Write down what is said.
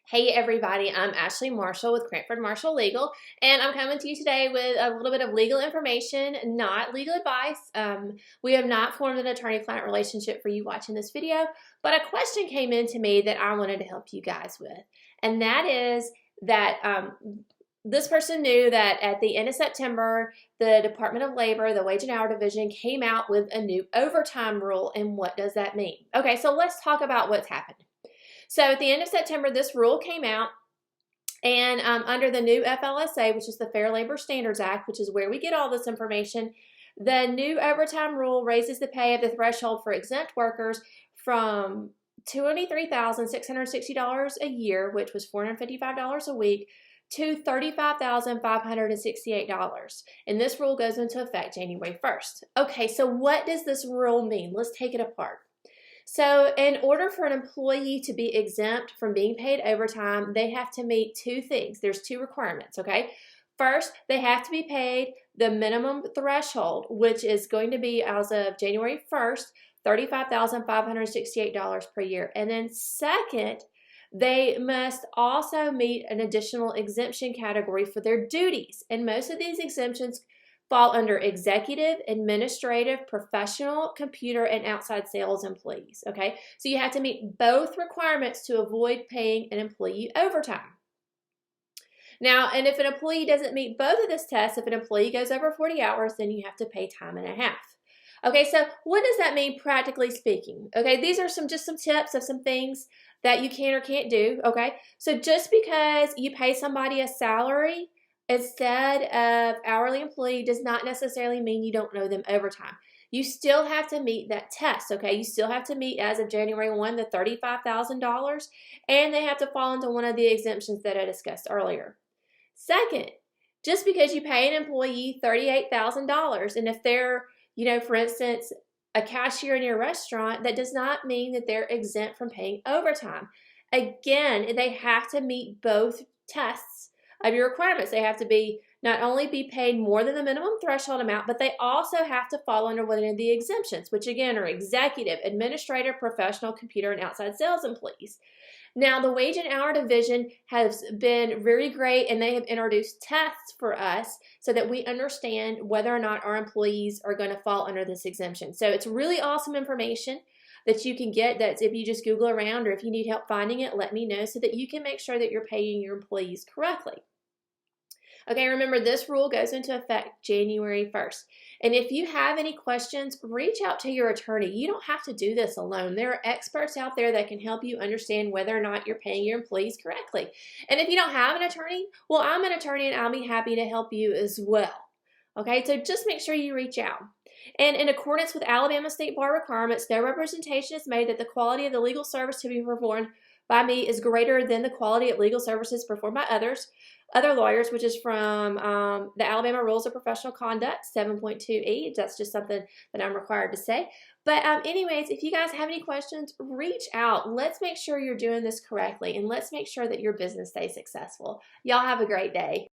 Hey everybody, I'm Ashley Marshall with Cranford Marshall Legal, and I'm coming to you today with a little bit of legal information, not legal advice. We have not formed an attorney-client relationship for you watching this video, but a question came in to me that I wanted to help you guys with, and that is that this person knew that at the end of September, the Department of Labor, the Wage and Hour Division, came out with a new overtime rule, and what does that mean? Okay, so let's talk about what's happened. So at the end of September, this rule came out, and under the new FLSA, which is the Fair Labor Standards Act, which is where we get all this information, the new overtime rule raises the pay of the threshold for exempt workers from $23,660 a year, which was $455 a week, to $35,568. And this rule goes into effect January 1st. Okay, so what does this rule mean? Let's take it apart. So in order for an employee to be exempt from being paid overtime, they have to meet two things. There's two requirements, okay? First, they have to be paid the minimum threshold, which is going to be, as of January 1st, $35,568 per year. And then second, they must also meet an additional exemption category for their duties. And most of these exemptions fall under executive, administrative, professional, computer, and outside sales employees, okay? So you have to meet both requirements to avoid paying an employee overtime. Now, and if an employee doesn't meet both of these tests, if an employee goes over 40 hours, then you have to pay time and a half. Okay, so what does that mean practically speaking? Okay, these are just some tips of some things that you can or can't do, okay? So just because you pay somebody a salary instead of hourly employee does not necessarily mean you don't owe them overtime. You still have to meet that test, okay? You still have to meet, as of January 1, the $35,000, and they have to fall into one of the exemptions that I discussed earlier. Second, just because you pay an employee $38,000, and if they're, for instance, a cashier in your restaurant, that does not mean that they're exempt from paying overtime. Again, they have to meet both tests of your requirements. They have to not only be paid more than the minimum threshold amount, but they also have to fall under one of the exemptions, which again are executive, administrative, professional, computer, and outside sales employees. Now, the Wage and Hour Division has been very great, and they have introduced tests for us so that we understand whether or not our employees are going to fall under this exemption. So it's really awesome information that you can get. That's if you just Google around, or if you need help finding it, let me know so that you can make sure that you're paying your employees correctly. Okay, remember this rule goes into effect January 1st. And if you have any questions, reach out to your attorney. You don't have to do this alone. There are experts out there that can help you understand whether or not you're paying your employees correctly. And if you don't have an attorney, well, I'm an attorney and I'll be happy to help you as well. Okay, so just make sure you reach out. And in accordance with Alabama State Bar requirements, no representation is made that the quality of the legal service to be performed by me is greater than the quality of legal services performed by other lawyers, which is from the Alabama Rules of Professional Conduct 7.2e. That's just something that I'm required to say. But anyways, if you guys have any questions, reach out. Let's make sure you're doing this correctly, and let's make sure that your business stays successful. Y'all have a great day.